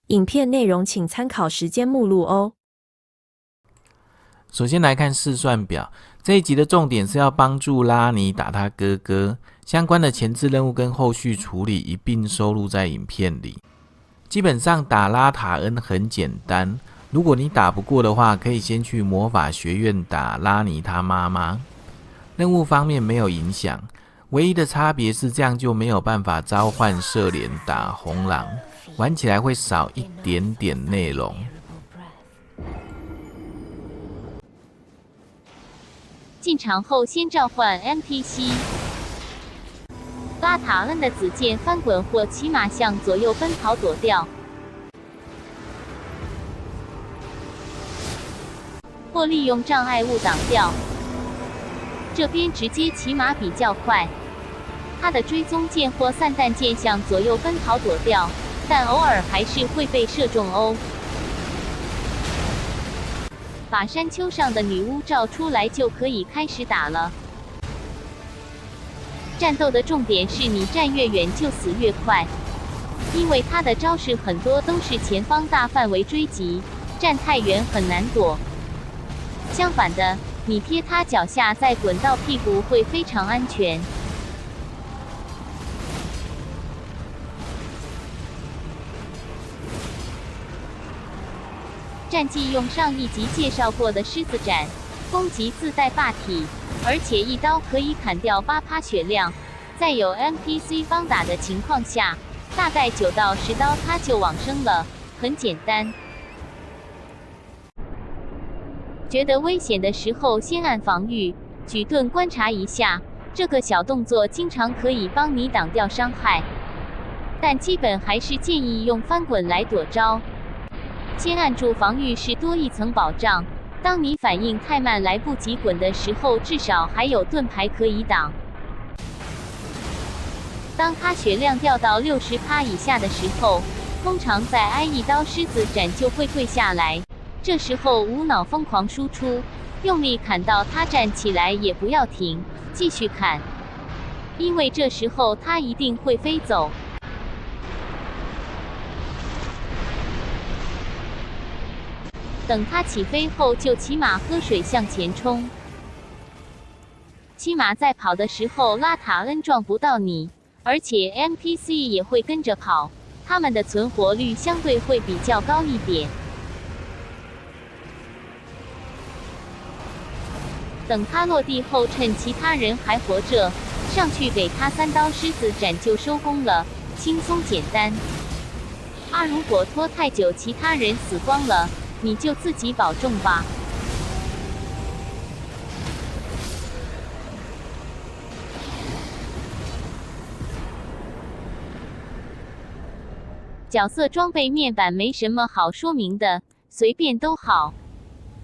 影片内容请参考时间目录哦。首先来看试算表，这一集的重点是要帮助拉尼打他哥哥，相关的前置任务跟后续处理一并收录在影片里。基本上打拉塔恩很简单，如果你打不过的话，可以先去魔法学院打拉尼他妈妈。任务方面没有影响，唯一的差别是这样就没有办法召唤射脸打红狼，玩起来会少一点点内容。进场后先召唤 NPC， 拉塔恩的紫箭翻滚或骑马向左右奔跑躲掉，或利用障碍物挡掉。这边直接骑马比较快，他的追踪箭或散弹箭向左右奔跑躲掉，但偶尔还是会被射中哦。把山丘上的女巫照出来就可以开始打了。战斗的重点是你站越远就死越快，因为他的招式很多都是前方大范围追击，站太远很难躲。相反的，你贴他脚下再滚到屁股会非常安全。战绩用上一集介绍过的狮子斩，攻击自带霸体，而且一刀可以砍掉8%血量，在有 NPC 帮打的情况下，大概9到10刀他就往生了，很简单。觉得危险的时候先按防御，举盾观察一下，这个小动作经常可以帮你挡掉伤害，但基本还是建议用翻滚来躲招。先按住防御是多一层保障，当你反应太慢来不及滚的时候，至少还有盾牌可以挡。当他血量掉到60%以下的时候，通常再挨一刀狮子斩就会跪下来，这时候无脑疯狂输出，用力砍到他站起来也不要停，继续砍，因为这时候他一定会飞走。等他起飞后就骑马喝水向前冲。骑马在跑的时候，拉塔恩撞不到你，而且 NPC 也会跟着跑，他们的存活率相对会比较高一点。等他落地后，趁其他人还活着，上去给他3刀狮子斩就收工了，轻松简单。如果拖太久，其他人死光了，你就自己保重吧。角色装备面板没什么好说明的，随便都好。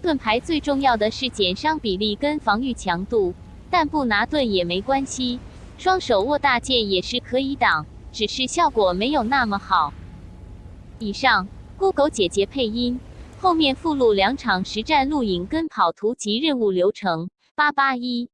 盾牌最重要的是减伤比例跟防御强度，但不拿盾也没关系，双手握大剑也是可以挡，只是效果没有那么好。以上，咕狗姐姐配音。后面附录2场实战录影跟跑图及任务流程881。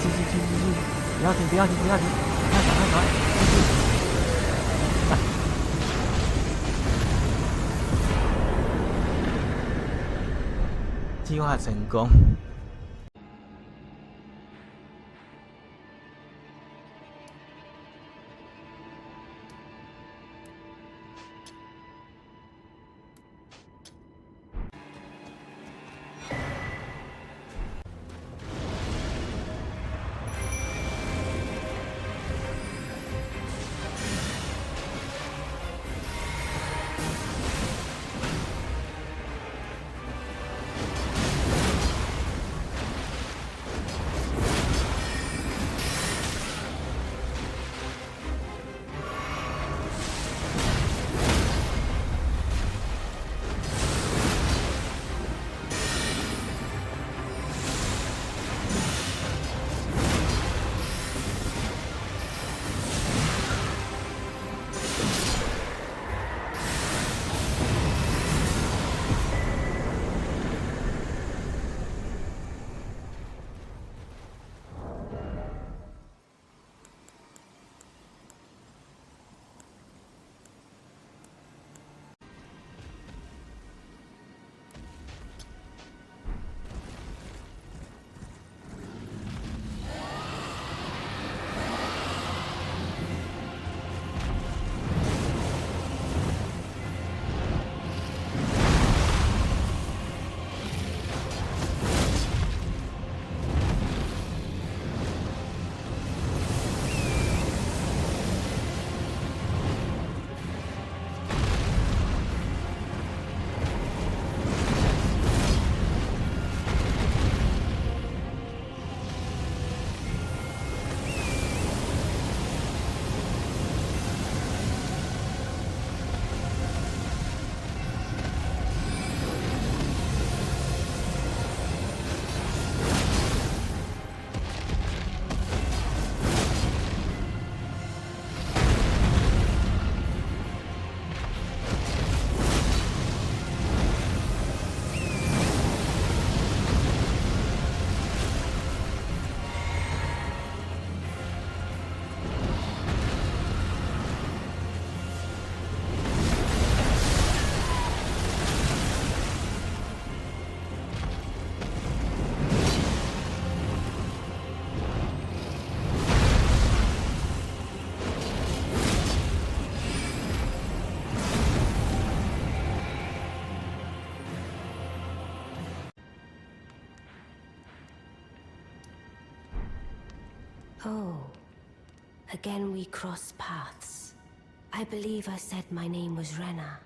不要停，不要停，不要停，赶快，计划成功。Oh, again we cross paths. I believe I said my name was Rena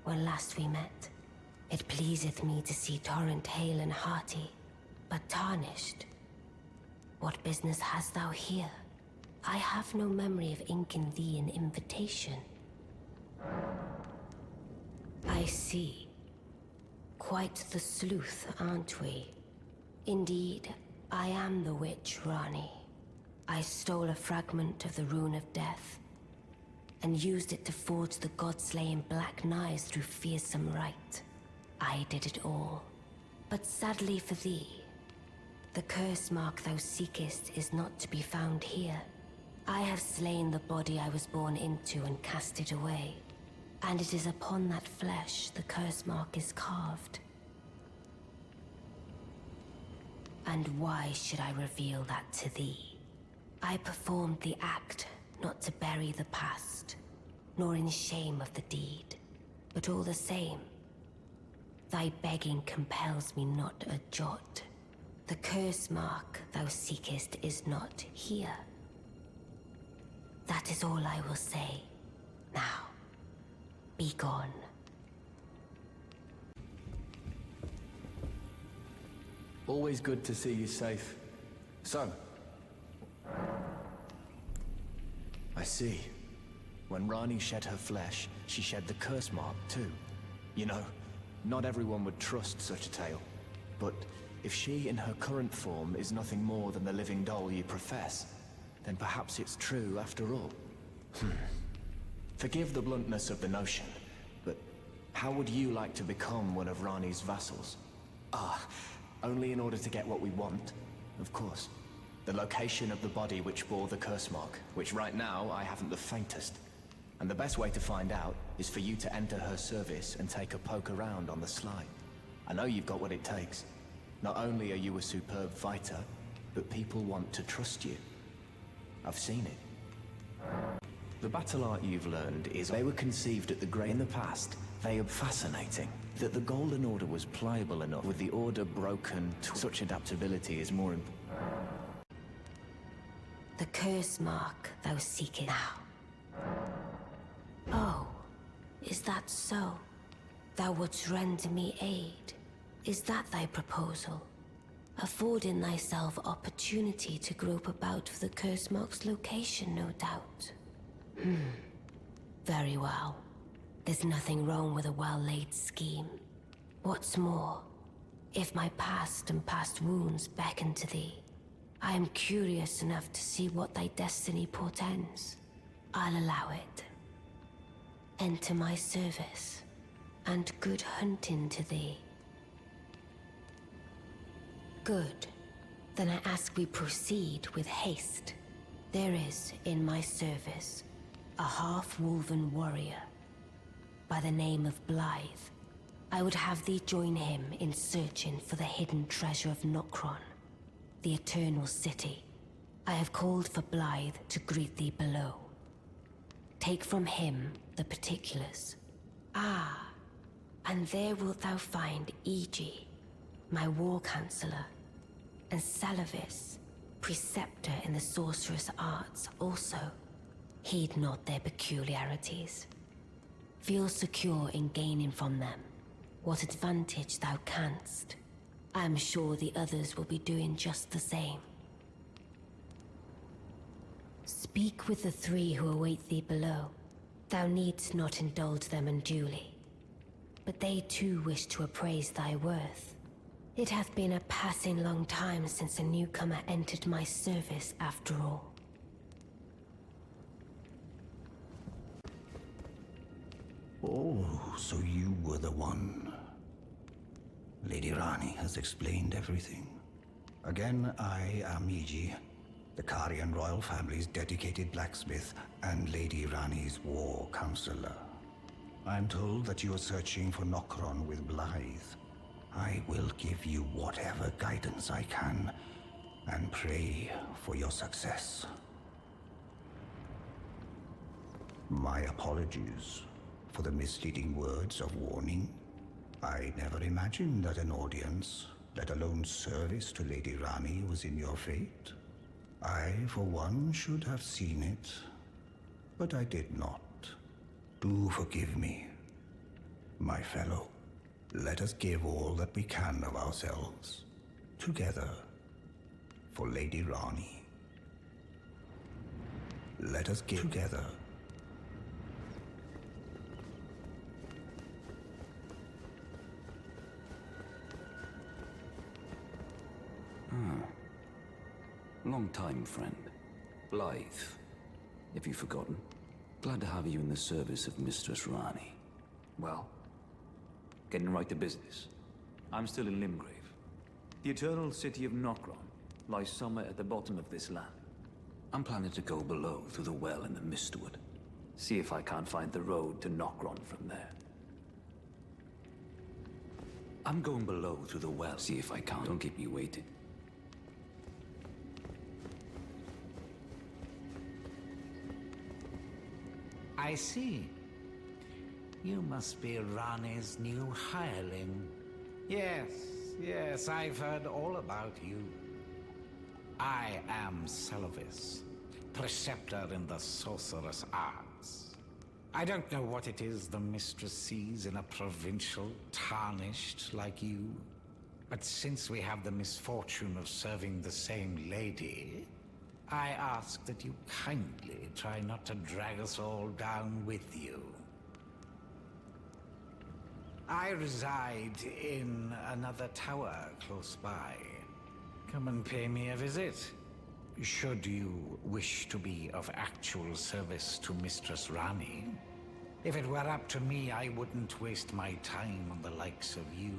when last we met. It pleaseth me to see Torrent hale and hearty, but tarnished. What business hast thou here? I have no memory of inking thee an invitation. I see. Quite the sleuth, aren't we? Indeed, I am the witch Rani. I stole a fragment of the Rune of Death, and used it to forge the god-slaying black knives through fearsome rite. I did it all. But sadly for thee, the curse mark thou seekest is not to be found here. I have slain the body I was born into and cast it away, and it is upon that flesh the curse mark is carved. And why should I reveal that to thee? I performed the act not to bury the past, nor in shame of the deed, but all the same, thy begging compels me not a jot. The curse mark thou seekest is not here. That is all I will say. Now, be gone. Always good to see you safe. So, I see. When Rani shed her flesh, she shed the curse mark too. You know, not everyone would trust such a tale. But if she in her current form is nothing more than the living doll you profess, then perhaps it's true after all. Forgive the bluntness of the notion, but how would you like to become one of Rani's vassals? Only in order to get what we want, of course. The location of the body which bore the curse mark, which right now I haven't the faintest. And the best way to find out is for you to enter her service and take a poke around on the sly. I know you've got what it takes. Not only are you a superb fighter, but people want to trust you. I've seen it. The battle art you've learned is they were conceived at the Grey in the past. They are fascinating. That the Golden Order was pliable enough with the Order broken. Such adaptability is more important. The curse mark thou seekest now. Oh, is that so? Thou wouldst render me aid. Is that thy proposal? Affording thyself opportunity to grope about for the curse mark's location, no doubt. Very well. There's nothing wrong with a well-laid scheme. What's more, if my past and past wounds beckon to thee, I am curious enough to see what thy destiny portends. I'll allow it. Enter my service, and good hunting to thee. Good. Then I ask we proceed with haste. There is, in my service, a half-woven warrior by the name of Blythe. I would have thee join him in searching for the hidden treasure of Nokron, the Eternal City. I have called for Blythe to greet thee below. Take from him the particulars. Ah, and there wilt thou find Iji, my war counselor, and Salavis, preceptor in the sorcerous arts also. Heed not their peculiarities. Feel secure in gaining from them what advantage thou canst. I am sure the others will be doing just the same. Speak with the three who await thee below. Thou needst not indulge them unduly, but they too wish to appraise thy worth. It hath been a passing long time since a newcomer entered my service after all. Oh, so you were the one. Lady Rani has explained everything. Again, I am Iji, the Karian royal family's dedicated blacksmith and Lady Rani's war counselor. I'm told that you are searching for Nokron with Blythe. I will give you whatever guidance I can, and pray for your success. My apologies for the misleading words of warning. I never imagined that an audience, let alone service to Lady Rani, was in your fate. I, for one, should have seen it, but I did not. Do forgive me, my fellow. Let us give all that we can of ourselves, together, for Lady Rani. Let us give together. Long time, friend. Blythe. Have you forgotten? Glad to have you in the service of Mistress Rani. Well, getting right to business. I'm still in Limgrave. The eternal city of Nokron lies somewhere at the bottom of this land. I'm planning to go below through the well in the Mistwood. See if I can't find the road to Nokron from there. I'm going below through the well. See if I can't. Don't keep me waiting. I see. You must be Rani's new hireling. Yes, I've heard all about you. I am Salavis, preceptor in the sorcerous arts. I don't know what it is the mistress sees in a provincial tarnished like you, but since we have the misfortune of serving the same lady, I ask that you kindly try not to drag us all down with you. I reside in another tower close by. Come and pay me a visit. Should you wish to be of actual service to Mistress Rani. If it were up to me, I wouldn't waste my time on the likes of you.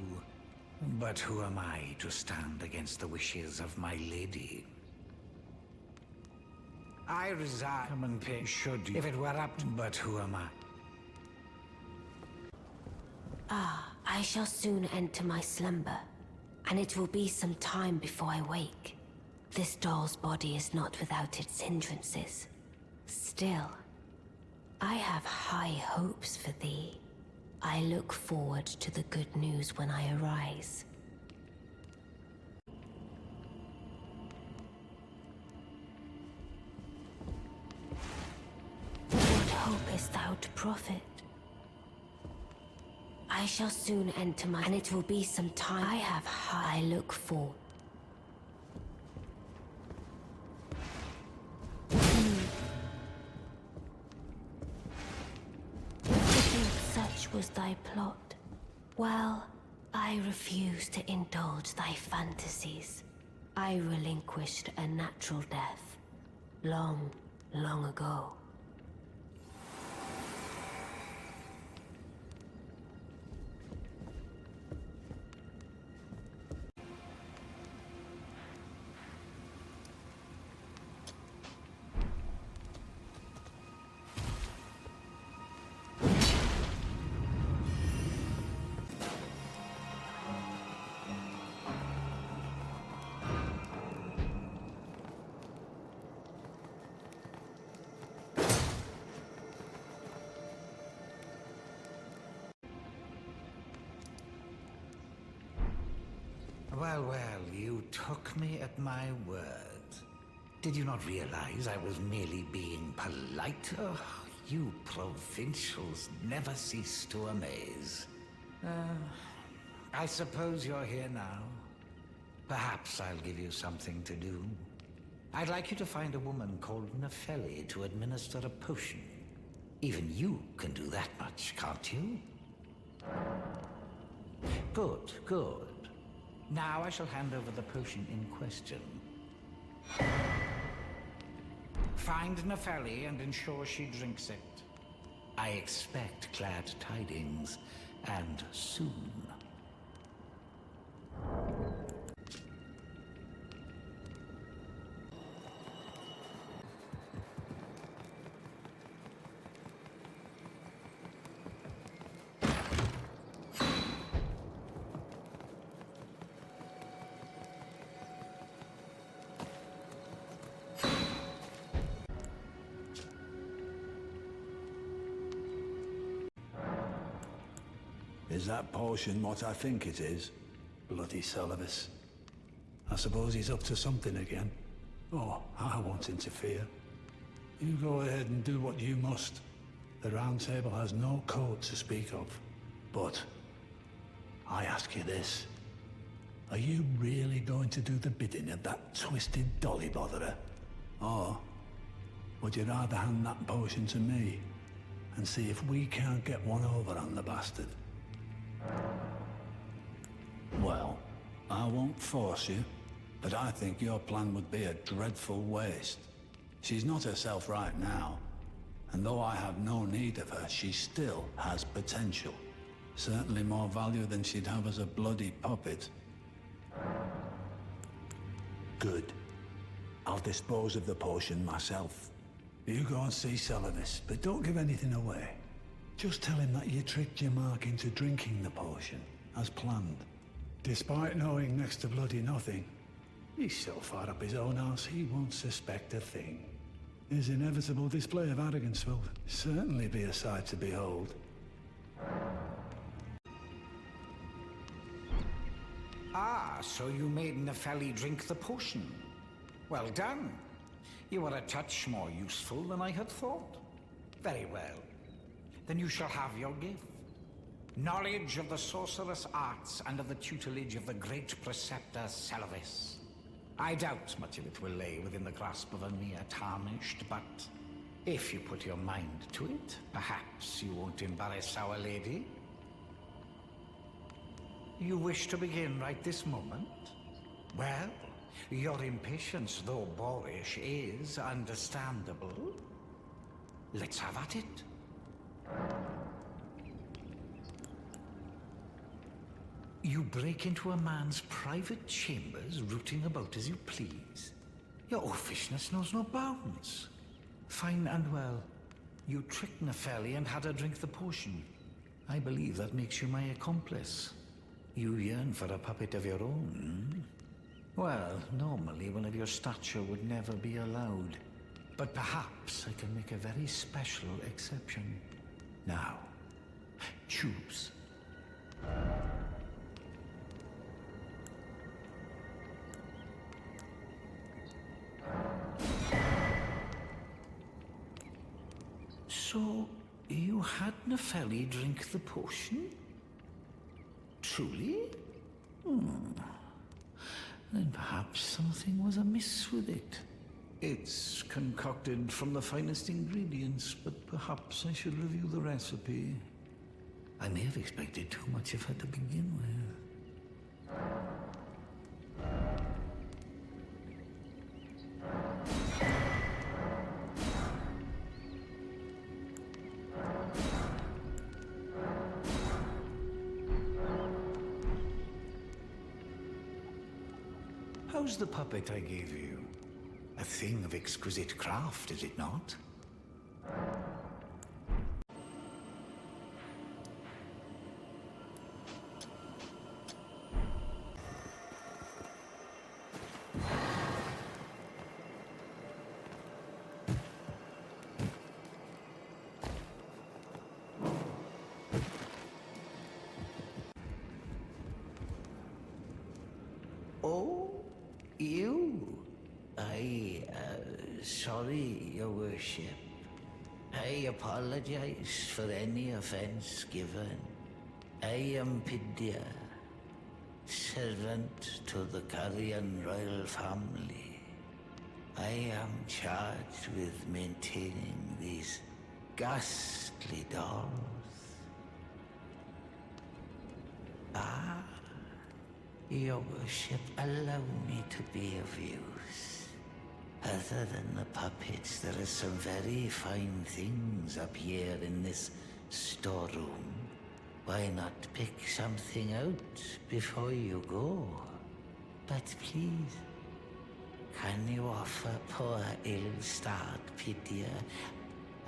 But who am I to stand against the wishes of my lady? I resign. Come and pay. Should you? If it were up to... But who am I? I shall soon enter my slumber, and it will be some time before I wake. This doll's body is not without its hindrances. Still, I have high hopes for thee. I look forward to the good news when I arise. What hopest thou to profit? I shall soon enter my... And it will be some time. I have high... I look forward. Such was thy plot. Well, I refuse to indulge thy fantasies. I relinquished a natural death long, long ago. Well, well, you took me at my word. Did you not realize I was merely being polite? Oh, you provincials never cease to amaze. I suppose you're here now. Perhaps I'll give you something to do. I'd like you to find a woman called Nefeli to administer a potion. Even you can do that much, can't you? Good, good. Now I shall hand over the potion in question. Find Nefeli and ensure she drinks it. I expect glad tidings, and soon. Is that potion what I think it is? Bloody Celovus. I suppose he's up to something again. Oh, I won't interfere. You go ahead and do what you must. The Round Table has no code to speak of. But I ask you this. Are you really going to do the bidding of that twisted dolly botherer? Or would you rather hand that potion to me and see if we can't get one over on the bastard? Well, I won't force you, but I think your plan would be a dreadful waste. She's not herself right now, and though I have no need of her, she still has potential. Certainly more value than she'd have as a bloody puppet. Good. I'll dispose of the potion myself. You go and see Celovus, but don't give anything away. Just tell him that you tricked your mark into drinking the potion, as planned. Despite knowing next to bloody nothing, he's so far up his own arse he won't suspect a thing. His inevitable display of arrogance will certainly be a sight to behold. Ah, so you made Nefeli drink the potion. Well done. You are a touch more useful than I had thought. Very well. Then you shall have your gift. Knowledge of the sorcerous arts under the tutelage of the great preceptor Celovus. I doubt much of it will lay within the grasp of a mere tarnished, but if you put your mind to it, perhaps you won't embarrass our lady. You wish to begin right this moment? Well, your impatience, though boorish, is understandable. Let's have at it. You break into a man's private chambers, rooting about as you please. Your oafishness knows no bounds. Fine and well. You tricked Nepheli and had her drink the potion. I believe that makes you my accomplice. You yearn for a puppet of your own, hmm? Well, normally one of your stature would never be allowed. But perhaps I can make a very special exception. Now, choose. So, you had Nepheli drink the potion? Truly? Then perhaps something was amiss with it. It's concocted from the finest ingredients, but perhaps I should review the recipe. I may have expected too much of her to begin with. How's the puppet I gave you? A thing of exquisite craft, is it not? Oh, you? Sorry, Your Worship. I apologize for any offense given. I am Pidya, servant to the Karian royal family. I am charged with maintaining these ghastly dolls. Ah, Your Worship, allow me to be of use. Other than the puppets, there are some very fine things up here in this storeroom. Why not pick something out before you go? But please, can you offer poor ill-starred Pidya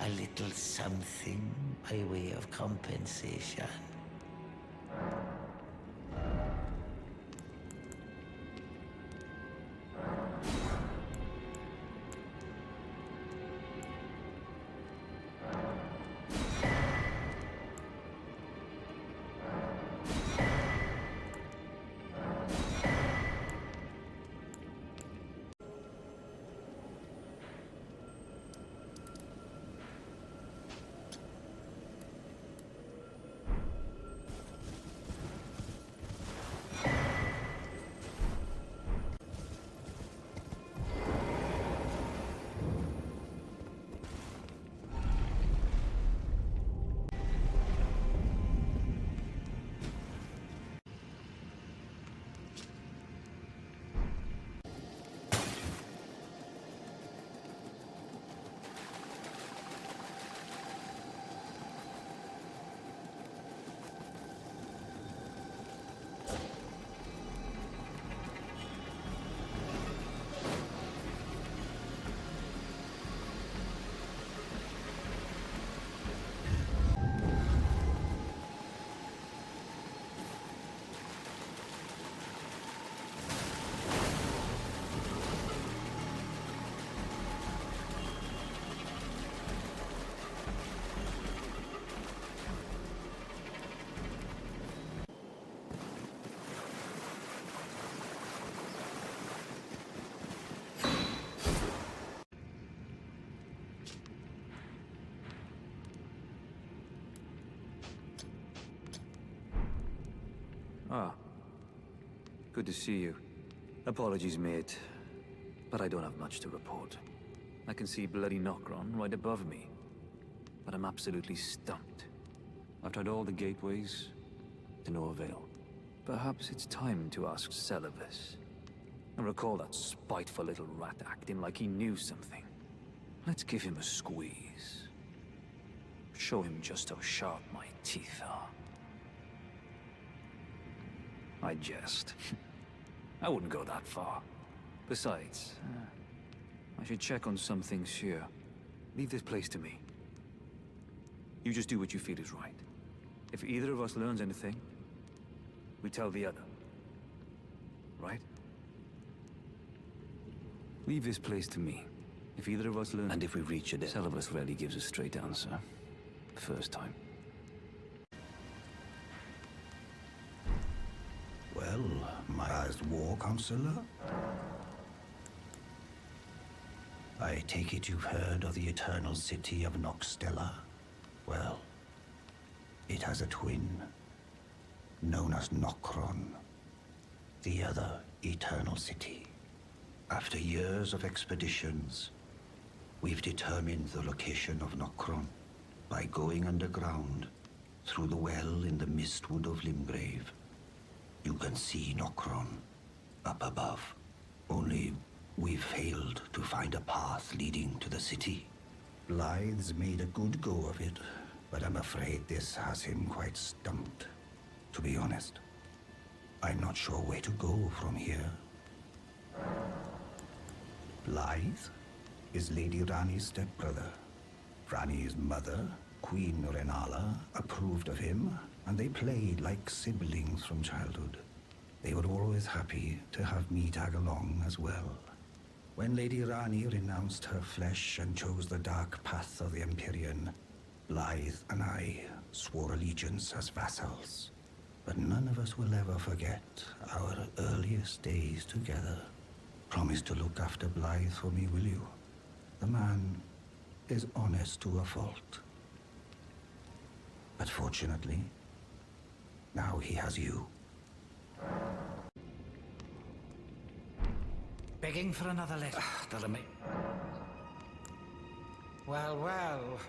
a little something by way of compensation? Ah. Good to see you. Apologies, mate. But I don't have much to report. I can see bloody Nokron right above me. But I'm absolutely stumped. I've tried all the gateways, to no avail. Perhaps it's time to ask Celibus. I recall that spiteful little rat acting like he knew something. Let's give him a squeeze. Show him just how sharp my teeth are. I jest. I wouldn't go that far. Besides, I should check on some things here. Leave this place to me. You just do what you feel is right. If either of us learns anything, we tell the other. Right? Leave this place to me. If either of us learns... And if we reach a death... Celibus rarely gives a straight answer. First time. Well, my last war counselor? I take it you've heard of the eternal city of Noxtella? Well, it has a twin, known as Nokron, the other eternal city. After years of expeditions, we've determined the location of Nokron by going underground through the well in the Mistwood of Limgrave. You can see Nokron up above, only we've failed to find a path leading to the city. Blythe's made a good go of it, but I'm afraid this has him quite stumped. To be honest, I'm not sure where to go from here. Blythe is Lady Rani's stepbrother. Rani's mother, Queen Renala, approved of him, and they played like siblings from childhood. They were always happy to have me tag along as well. When Lady Rani renounced her flesh and chose the dark path of the Empyrean, Blythe and I swore allegiance as vassals. But none of us will ever forget our earliest days together. Promise to look after Blythe for me, will you? The man is honest to a fault. But fortunately, now he has you. Begging for another letter, Delamy. Well, well.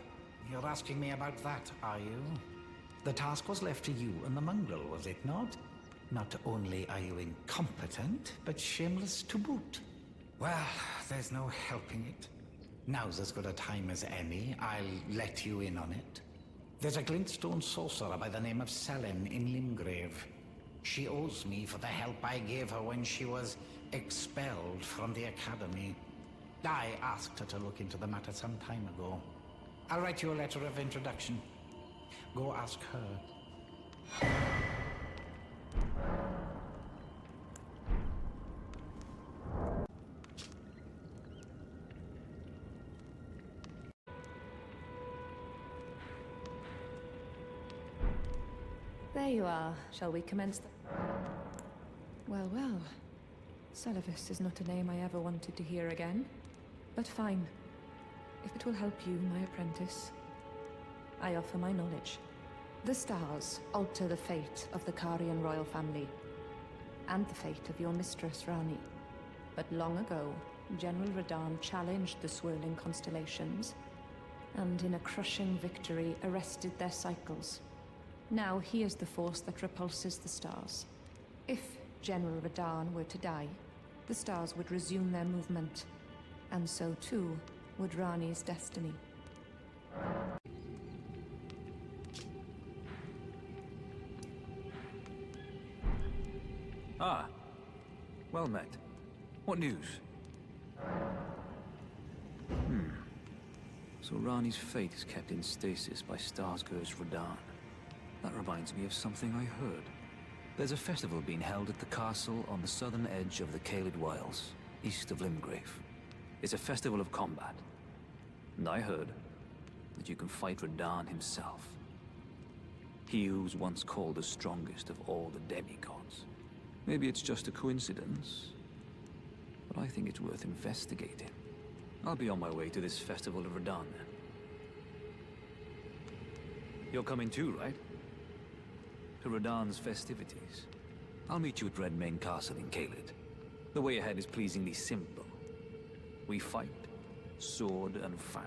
You're asking me about that, are you? The task was left to you and the mongrel, was it not? Not only are you incompetent, but shameless to boot. Well, there's no helping it. Now's as good a time as any. I'll let you in on it. There's a glintstone sorcerer by the name of Selene in Limgrave. She owes me for the help I gave her when she was expelled from the academy. I asked her to look into the matter some time ago. I'll write you a letter of introduction. Go ask her. There you are. Shall we commence the... Well, well. Celibus is not a name I ever wanted to hear again. But fine. If it will help you, my apprentice, I offer my knowledge. The stars alter the fate of the Karian royal family, and the fate of your mistress, Rani. But long ago, General Radahn challenged the swirling constellations, and in a crushing victory arrested their cycles. Now he is the force that repulses the stars. If General Radahn were to die, the stars would resume their movement, and so too would Rani's destiny. Ah, well met. What news? So Rani's fate is kept in stasis by Starscourge Radahn. That reminds me of something I heard. There's a festival being held at the castle on the southern edge of the Caelid Wilds, east of Limgrave. It's a festival of combat. And I heard that you can fight Radahn himself. He who was once called the strongest of all the demigods. Maybe it's just a coincidence, but I think it's worth investigating. I'll be on my way to this festival of Radahn then. You're coming too, right? To Radahn's festivities. I'll meet you at Redmane Castle in Caelid. The way ahead is pleasingly simple. We fight, sword and fang.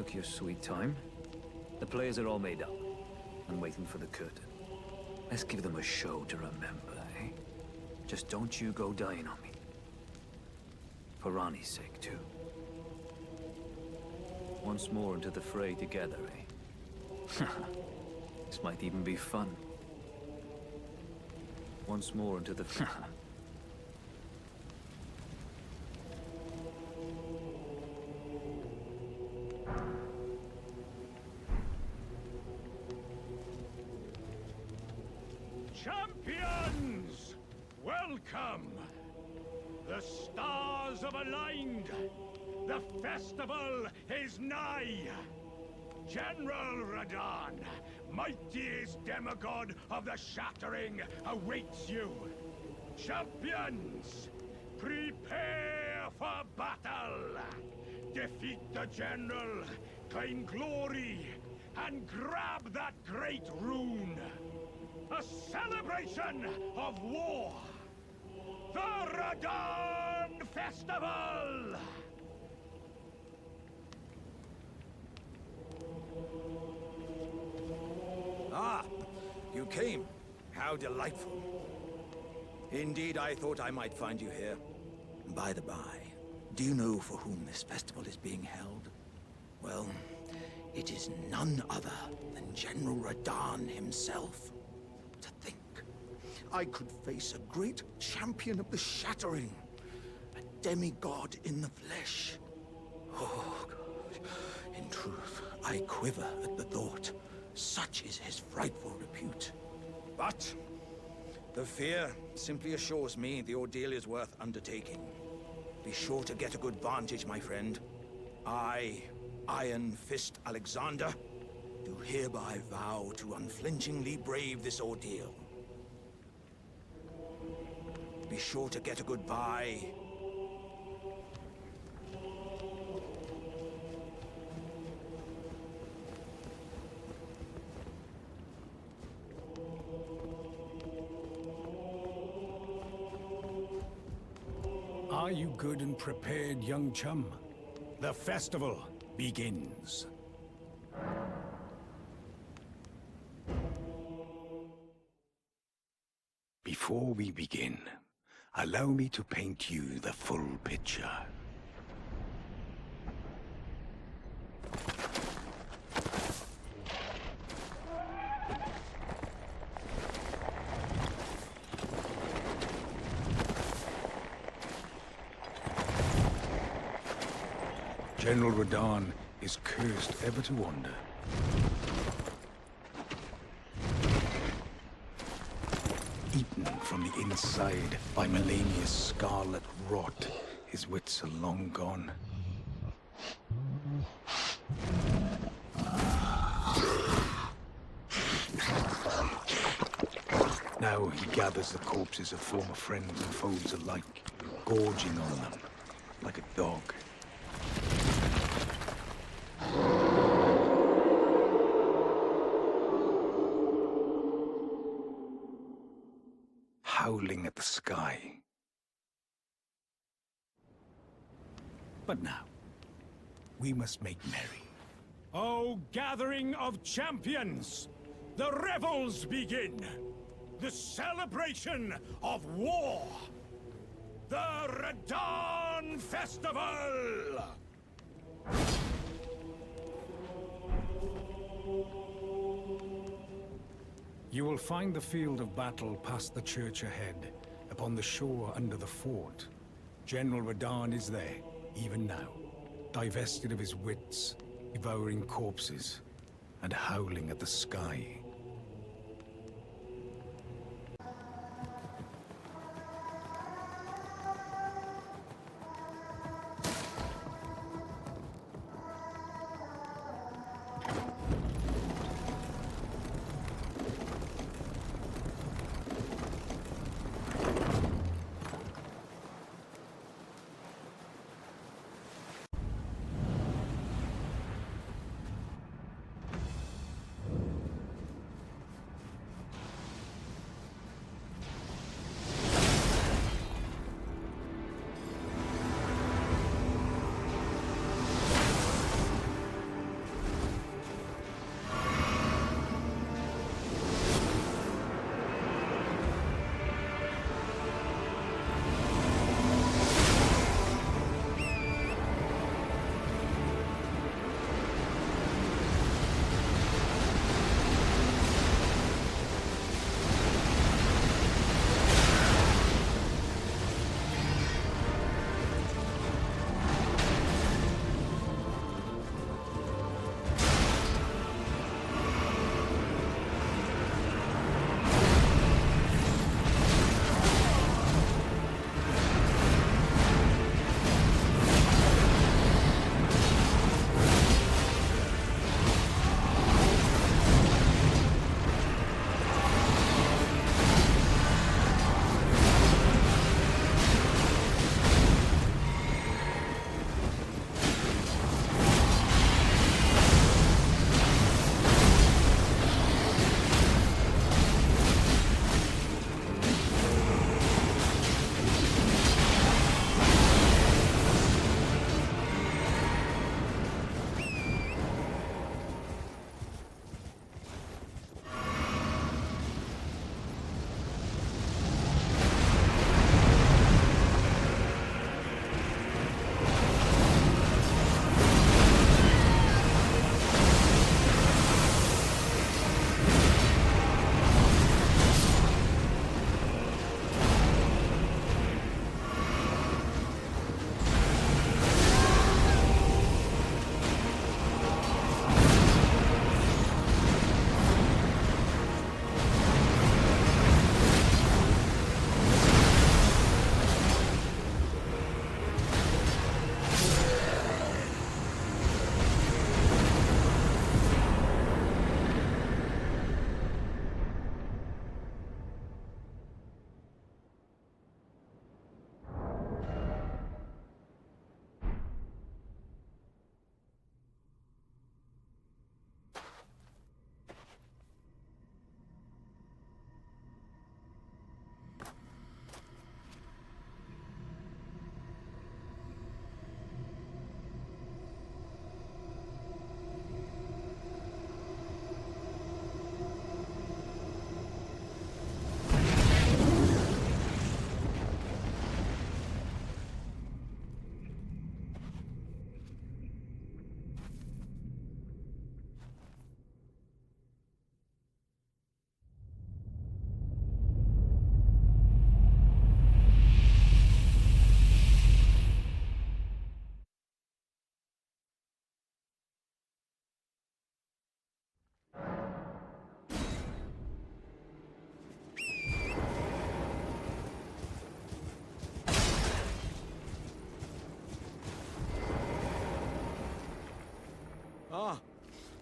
took your sweet time. The players are all made up and waiting for the curtain. Let's give them a show to remember, eh? Just don't you go dying on me. For Ronnie's sake, too. Once more into the fray together, eh? This might even be fun. Once more into the... Champions! Welcome! The stars have aligned! The festival is nigh! General Radahn, mightiest demigod of the Shattering, awaits you! Champions! Prepare for battle! Defeat the General, claim glory, and grab that great rune! A celebration of war! The Radahn Festival! Ah, you came. How delightful. Indeed, I thought I might find you here. By the by, do you know for whom this festival is being held? Well, it is none other than General Radahn himself. To think, I could face a great champion of the Shattering, a demigod in the flesh. Oh, God. In truth, I quiver at the thought. Such is his frightful repute. But the fear simply assures me the ordeal is worth undertaking. Be sure to get a good vantage, my friend. I, Iron Fist Alexander, do hereby vow to unflinchingly brave this ordeal. Be sure to get a goodbye. Are you good and prepared, young chum? The festival begins. Before we begin, allow me to paint you the full picture. General Radahn is cursed ever to wander. Eaten from the inside by Melania's scarlet rot, his wits are long gone. Now he gathers the corpses of former friends and foes alike, gorging on them like a dog. Howling at the sky. But now, we must make merry. O gathering of champions! The revels begin! The celebration of war! The Radahn Festival! You will find the field of battle past the church ahead, upon the shore under the fort. General Radahn is there, even now, divested of his wits, devouring corpses, and howling at the sky.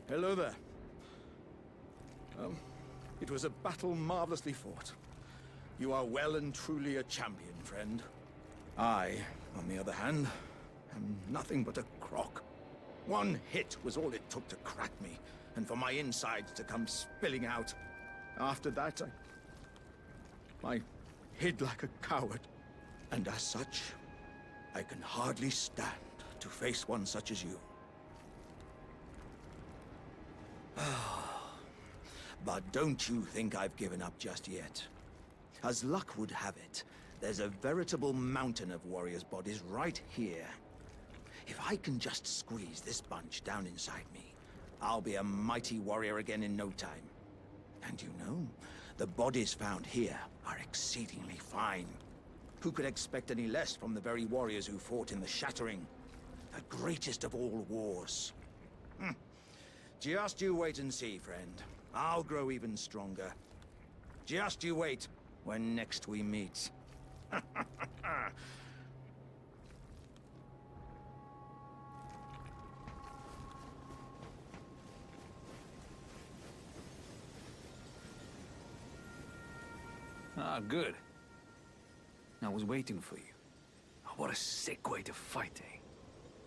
Hello there. It was a battle marvelously fought. You are well and truly a champion, friend. I, on the other hand, am nothing but a crock. One hit was all it took to crack me, and for my insides to come spilling out. After that, I hid like a coward. And as such, I can hardly stand to face one such as you. But don't you think I've given up just yet. As luck would have it, there's a veritable mountain of warriors' bodies right here. If I can just squeeze this bunch down inside me, I'll be a mighty warrior again in no time. And you know, the bodies found here are exceedingly fine. Who could expect any less from the very warriors who fought in the Shattering, the greatest of all wars? Just you wait and see, friend. I'll grow even stronger. Just you wait when next we meet. Ah, good. I was waiting for you. What a sick way to fight, eh?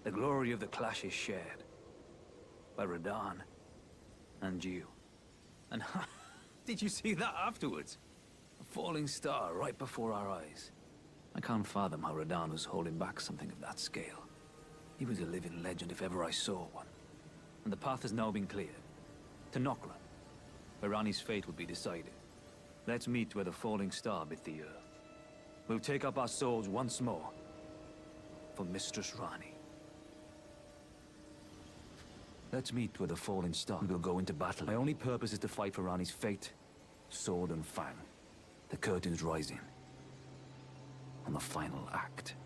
The glory of the clash is shared. By Radahn. And you. And did you see that afterwards? A falling star right before our eyes. I can't fathom how Radahn was holding back something of that scale. He was a living legend if ever I saw one. And the path has now been cleared. To Nokron, where Ranni's fate will be decided. Let's meet where the falling star bit the earth. We'll take up our swords once more. For Mistress Ranni. Let's meet where the falling star. We'll go into battle. My only purpose is to fight for Ranni's fate, sword and fang. The curtain's rising. On the final act.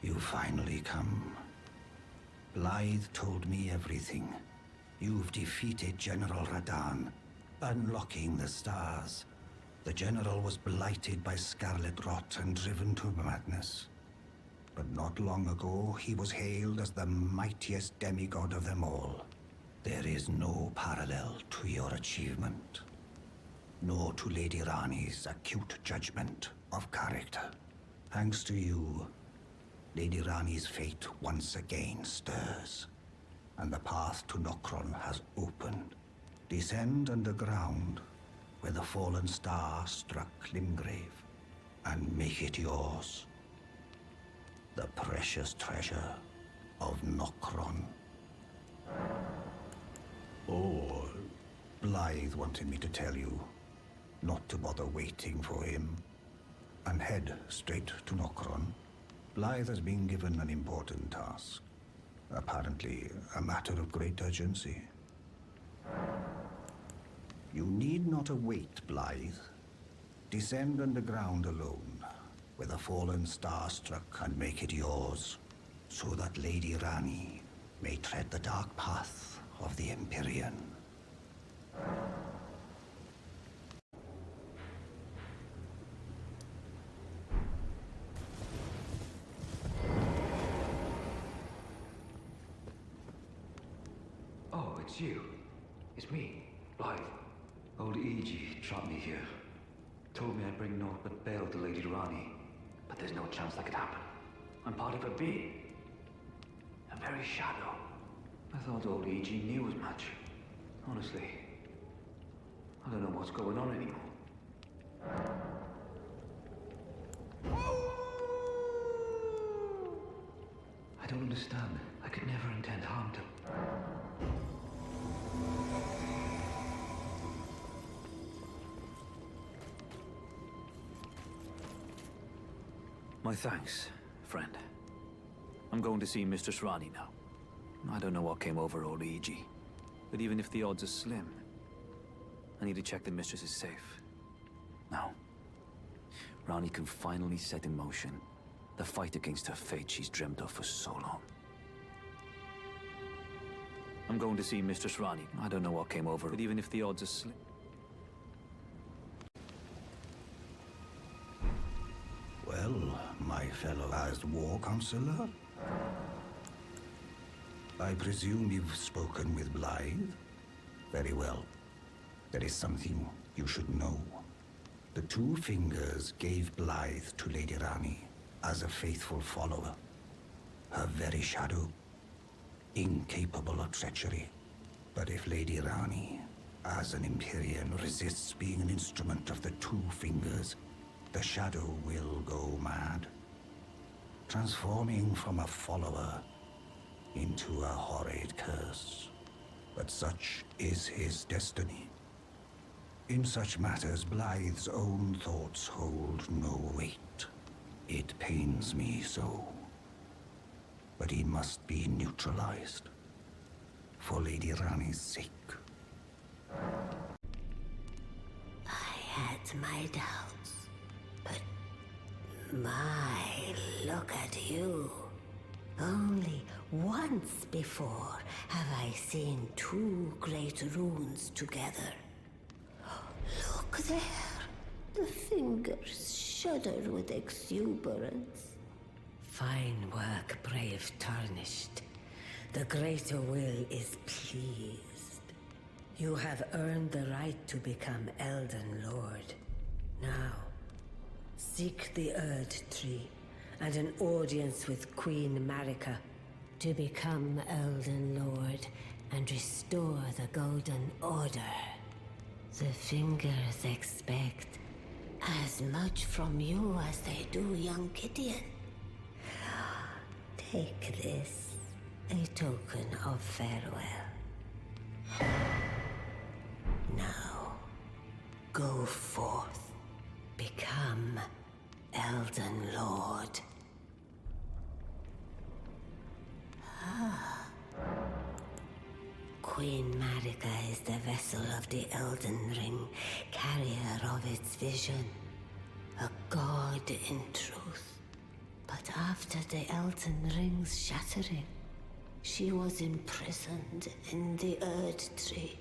You finally come. Blythe told me everything. You've defeated General Radahn, unlocking the stars. The General was blighted by scarlet rot and driven to madness. But not long ago, he was hailed as the mightiest demigod of them all. There is no parallel to your achievement. Nor to Lady Ranni's acute judgment of character. Thanks to you, Lady Ranni's fate once again stirs, and the path to Nokron has opened. Descend underground, where the fallen star struck Limgrave, and make it yours. The precious treasure of Nokron. Oh, Blythe wanted me to tell you not to bother waiting for him, and head straight to Nokron. Blythe has been given an important task. Apparently, a matter of great urgency. You need not await Blythe. Descend underground alone, where the fallen star struck, and make it yours, so that Lady Ranni may tread the dark path of the Empyrean. Oh, it's you. It's me, Blythe. Old Iji trapped me here. Told me I'd bring naught but bale to Lady Ranni. But there's no chance that could happen. I'm part of a being. A very shadow. I thought old Iji knew as much. Honestly, I don't know what's going on anymore. I don't understand. I could never intend harm to... My thanks, friend. I'm going to see Mistress Ranni now. I don't know what came over old Iji, but even if the odds are slim, I need to check the Mistress is safe. Now, Rani can finally set in motion the fight against her fate she's dreamt of for so long. I'm going to see Mistress Rani. I don't know what came over her, but even if the odds are slim... Well, my fellow war counselor, I presume you've spoken with Blythe? Very well. There is something you should know. The Two Fingers gave Blythe to Lady Rani as a faithful follower. Her very shadow, incapable of treachery. But if Lady Rani, as an Empyrean, resists being an instrument of the Two Fingers, the shadow will go mad, transforming from a follower into a horrid curse. But such is his destiny. In such matters, Blythe's own thoughts hold no weight. It pains me so. But he must be neutralized. For Lady Rani's sake. I had my doubts. But my, look at you. Only once before have I seen two great runes together. Look there. The fingers shudder with exuberance. Fine work, brave Tarnished. The greater will is pleased. You have earned the right to become Elden Lord. Now, seek the Erd Tree and an audience with Queen Marika to become Elden Lord and restore the Golden Order. The Fingers expect as much from you as they do young Gideon. Take this, a token of farewell. Now, go forth, become Elden Lord. Queen Marika is the vessel of the Elden Ring, carrier of its vision. A god in truth. But after the Elden Ring's shattering, she was imprisoned in the Erd Tree.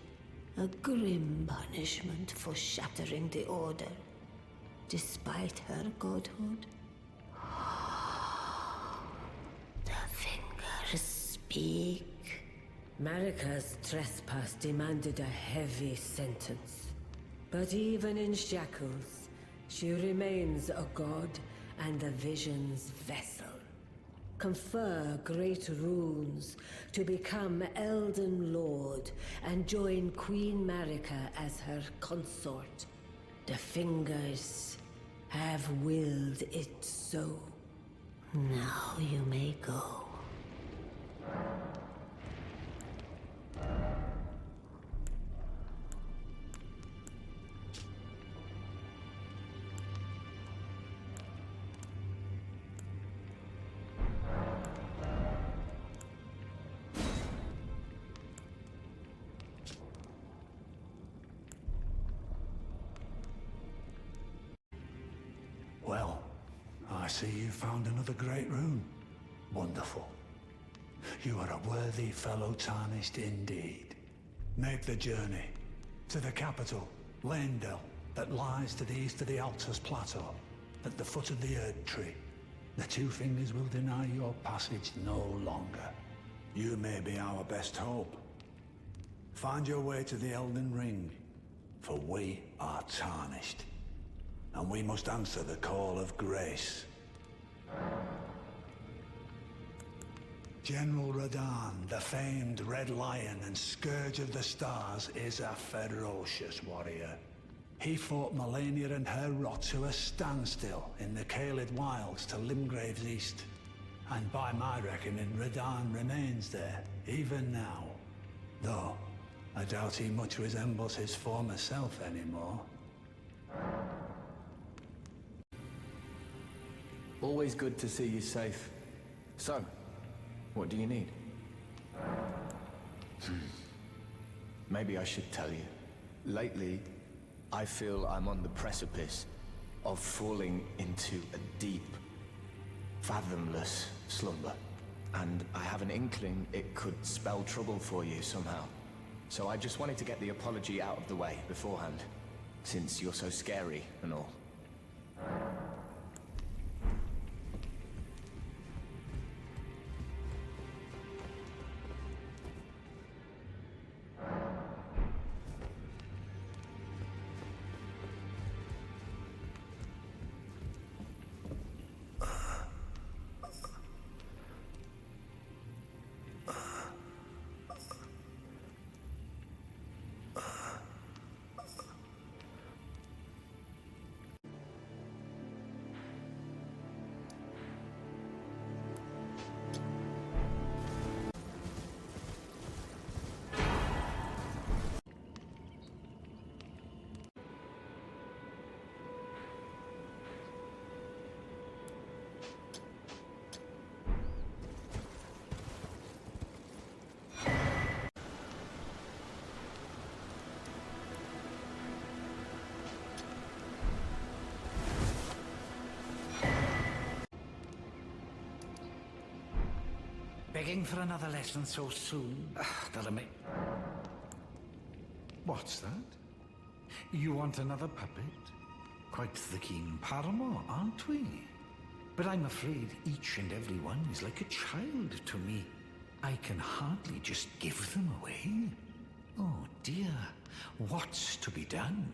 A grim punishment for shattering the Order, despite her godhood. The Fingers speak. Marika's trespass demanded a heavy sentence. But even in shackles, she remains a god and the Vision's vessel. Confer great runes to become Elden Lord and join Queen Marika as her consort. The Fingers have willed it so. Now you may go. Well, I see you found another great rune. Wonderful. You are a worthy fellow Tarnished indeed. Make the journey to the capital, Leyndell, that lies to the east of the Altus Plateau, at the foot of the Erd Tree. The Two Fingers will deny your passage no longer. You may be our best hope. Find your way to the Elden Ring, for we are Tarnished. And we must answer the call of grace. General Radahn, the famed Red Lion and Scourge of the Stars, is a ferocious warrior. He fought Malenia and her rot to a standstill in the Caelid Wilds to Limgrave's east. And by my reckoning, Radahn remains there, even now. Though, I doubt he much resembles his former self anymore. Always good to see you safe. So, what do you need? Maybe I should tell you. Lately, I feel I'm on the precipice of falling into a deep, fathomless slumber. And I have an inkling it could spell trouble for you somehow. So I just wanted to get the apology out of the way beforehand, since you're so scary and all. Begging for another lesson so soon? That'll make... What's that? You want another puppet? Quite the keen paramour, aren't we? But I'm afraid each and every one is like a child to me. I can hardly just give them away. Oh dear, what's to be done?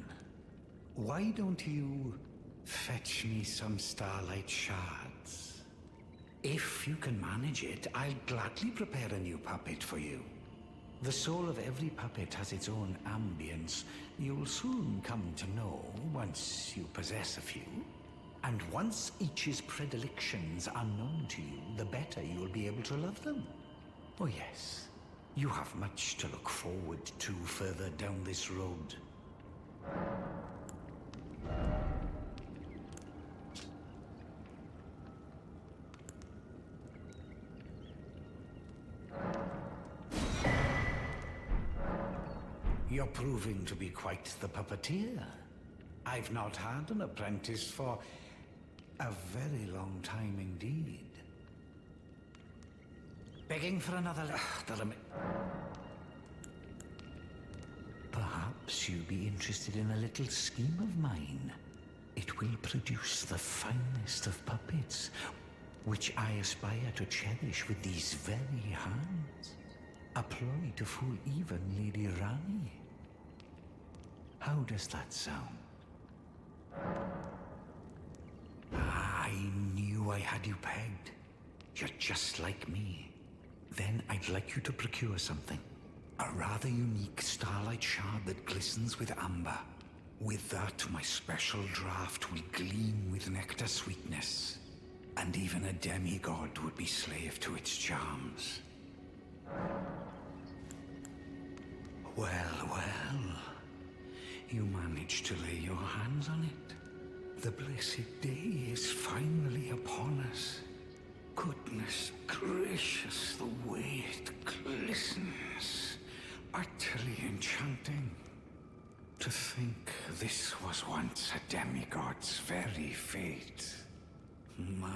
Why don't you fetch me some starlight shards? If you can manage it, I'll gladly prepare a new puppet for you. The soul of every puppet has its own ambience. You'll soon come to know once you possess a few. And once each's predilections are known to you, the better you'll be able to love them. Oh yes, you have much to look forward to further down this road. You're proving to be quite the puppeteer. I've not had an apprentice for a very long time indeed. Begging for another Perhaps you'd be interested in a little scheme of mine. It will produce the finest of puppets, which I aspire to cherish with these very hands. A ploy to fool even Lady Rani. How does that sound? I knew I had you pegged. You're just like me. Then I'd like you to procure something. A rather unique starlight shard that glistens with amber. With that, my special draft will gleam with nectar sweetness. And even a demigod would be slave to its charms. Well, well. You managed to lay your hands on it. The blessed day is finally upon us. Goodness gracious, the way it glistens. Utterly enchanting. To think this was once a demigod's very fate. My,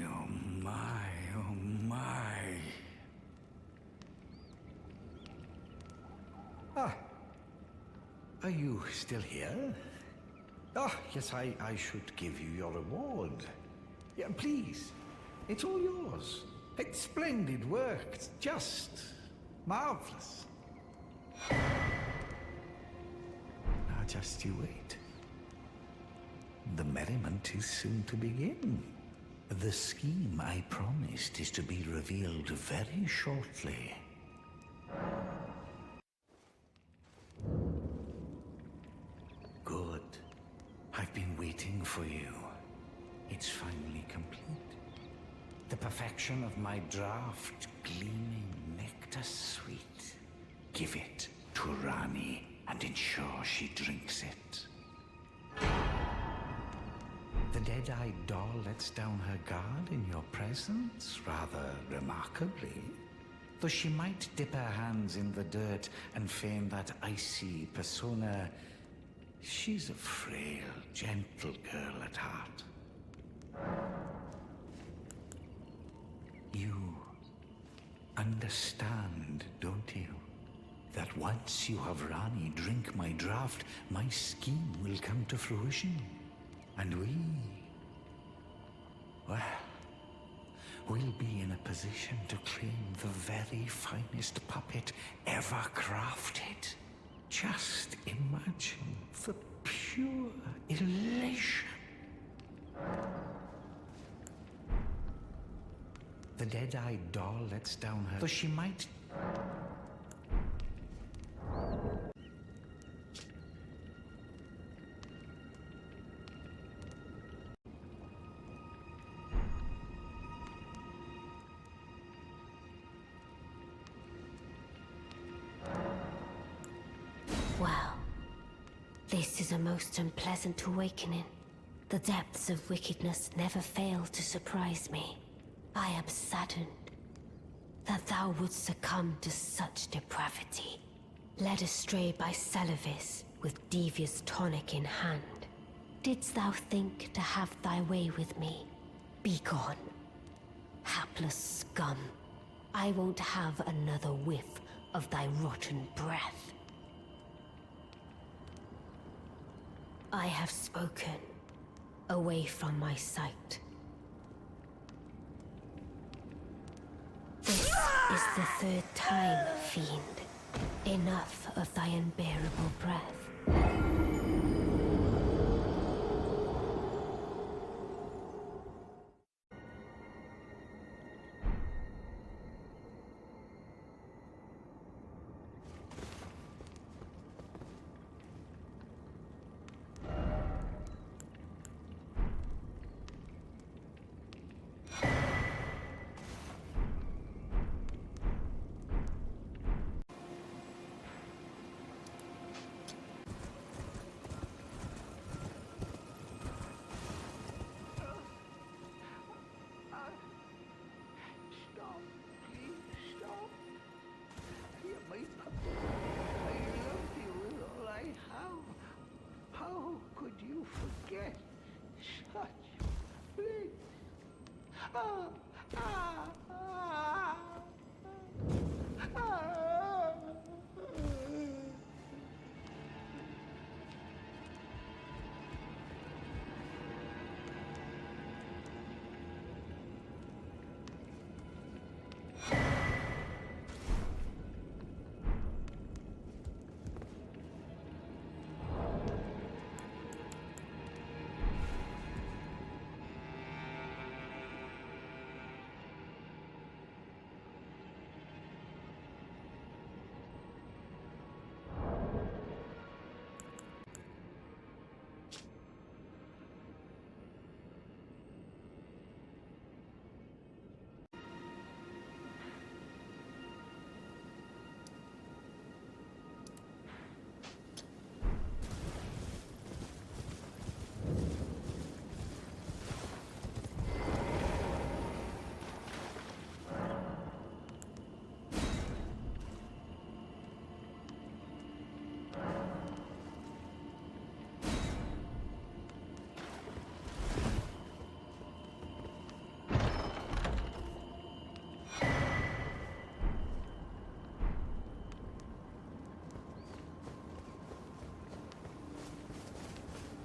oh my, oh my. Ah. Are you still here? Oh, yes, I should give you your reward. Yeah, please. It's all yours. It's splendid work. It's just marvelous. Now just you wait. The merriment is soon to begin. The scheme I promised is to be revealed very shortly. Good. I've been waiting for you. It's finally complete. The perfection of my draft, gleaming nectar sweet. Give it to Rani and ensure she drinks it. The dead-eyed doll lets down her guard in your presence, rather remarkably. Though she might dip her hands in the dirt and feign that icy persona, She's a frail, gentle girl at heart. You understand, don't you? That once you have Rani drink my draft, my scheme will come to fruition. And well, we'll be in a position to claim the very finest puppet ever crafted. Just imagine the pure elation. The dead-eyed doll lets down her, for she might... Well, this is a most unpleasant awakening. The depths of wickedness never fail to surprise me. I am saddened that thou wouldst succumb to such depravity. Led astray by Celavis with devious tonic in hand. Didst thou think to have thy way with me? Begone, hapless scum. I won't have another whiff of thy rotten breath. I have spoken. Away from my sight. This is the third time, fiend. Enough of thy unbearable breath.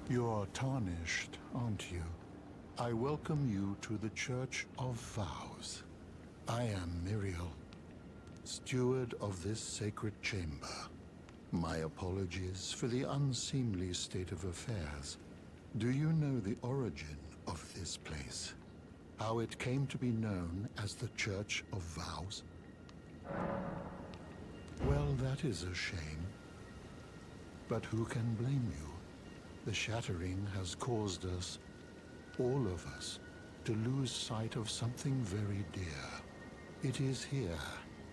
You're tarnished, aren't you? I welcome you to the Church of Vows. I am Miriel, steward of this sacred chamber. My apologies for the unseemly state of affairs. Do you know the origin of this place? How it came to be known as the Church of Vows? Well, that is a shame. But who can blame you? The shattering has caused us, all of us, to lose sight of something very dear. It is here,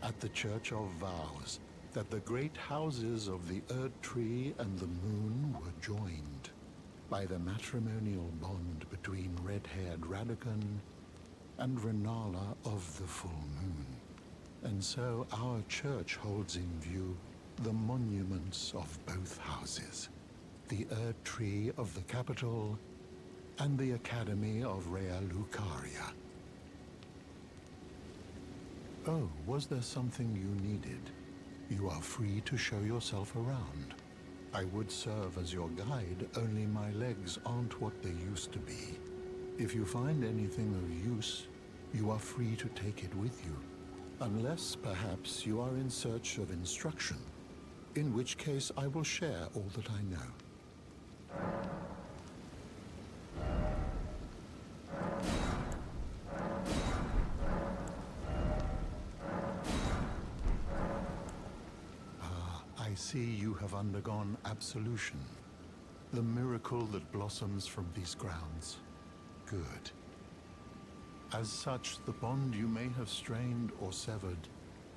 at the Church of Vows, that the great houses of the Erd Tree and the Moon were joined by the matrimonial bond between red-haired Radagon and Renala of the Full Moon. And so our church holds in view the monuments of both houses. the Erd Tree of the capital, and the Academy of Rea Lucaria. Oh, was there something you needed? You are free to show yourself around. I would serve as your guide, only my legs aren't what they used to be. If you find anything of use, you are free to take it with you. Unless, perhaps, you are in search of instruction, in which case I will share all that I know. I see you have undergone absolution, the miracle that blossoms from these grounds. Good. As such, the bond you may have strained or severed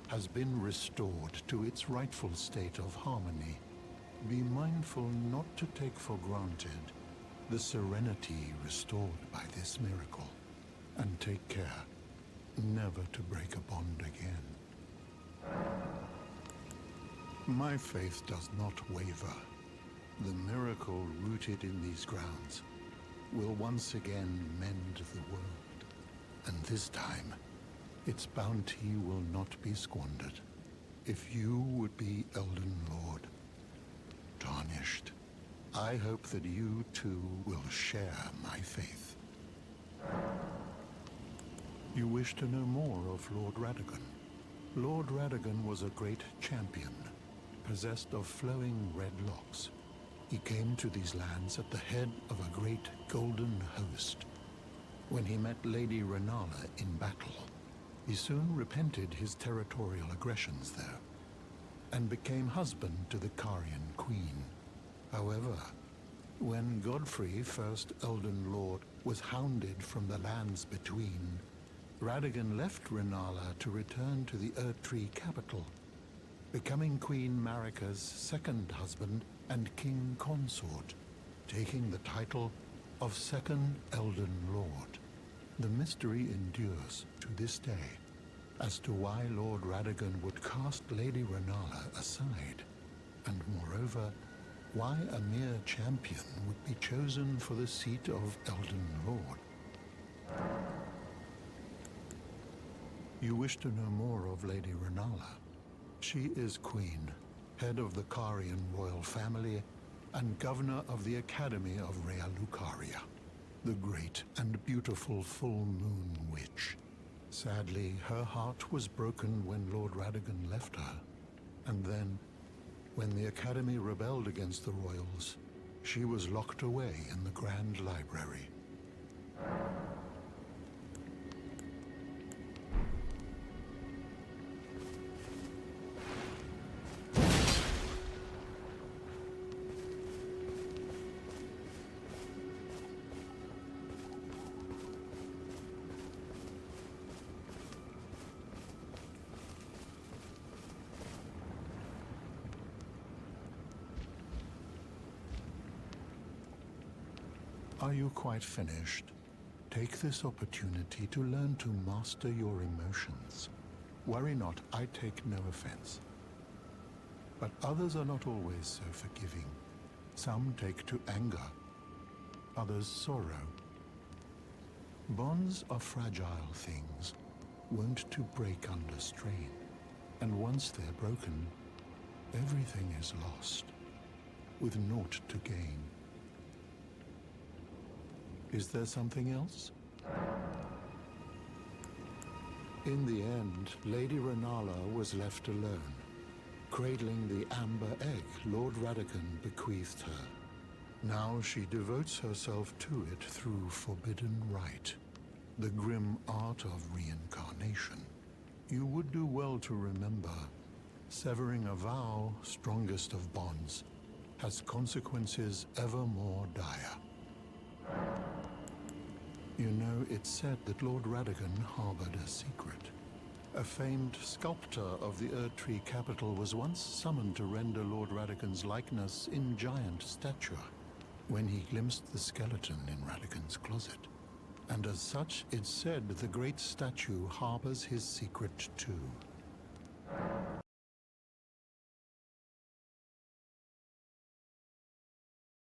has been restored to its rightful state of harmony. Be mindful not to take for granted the serenity restored by this miracle, and take care never to break a bond again. My faith does not waver. The miracle rooted in these grounds will once again mend the world, and this time its bounty will not be squandered. If you would be Elden Lord, tarnished, I hope that you too will share my faith. You wish to know more of Lord Radagon. Lord Radagon was a great champion, possessed of flowing red locks. He came to these lands at the head of a great golden host. When he met Lady Renala in battle, he soon repented his territorial aggressions there, and became husband to the Carian queen. However, when Godfrey, first Elden Lord, was hounded from the lands between, Radagon left Renala to return to the Erdtree capital, becoming Queen Marika's second husband and king consort, taking the title of Second Elden Lord. The mystery endures to this day as to why Lord Radagon would cast Lady Renala aside, and moreover, why a mere champion would be chosen for the seat of Elden Lord. You wish to know more of Lady Renala? She is queen, head of the Carian royal family, and governor of the Academy of Rea Lucaria, the great and beautiful full moon witch. Sadly, her heart was broken when Lord Radagon left her, and then, when the Academy rebelled against the royals, she was locked away in the Grand Library. Are you quite finished? Take this opportunity to learn to master your emotions. Worry not, I take no offense. But others are not always so forgiving. Some take to anger, others sorrow. Bonds are fragile things, wont to break under strain. And once they're broken, everything is lost, with naught to gain. Is there something else? In the end, Lady Renala was left alone, cradling the amber egg Lord Radagon bequeathed her. Now she devotes herself to it through forbidden rite, the grim art of reincarnation. You would do well to remember, severing a vow, strongest of bonds, has consequences ever more dire. You know, it's said that Lord Radagon harbored a secret. A famed sculptor of the Erdtree capital was once summoned to render Lord Radagon's likeness in giant stature, when he glimpsed the skeleton in Radagon's closet. And as such, it's said the great statue harbors his secret too.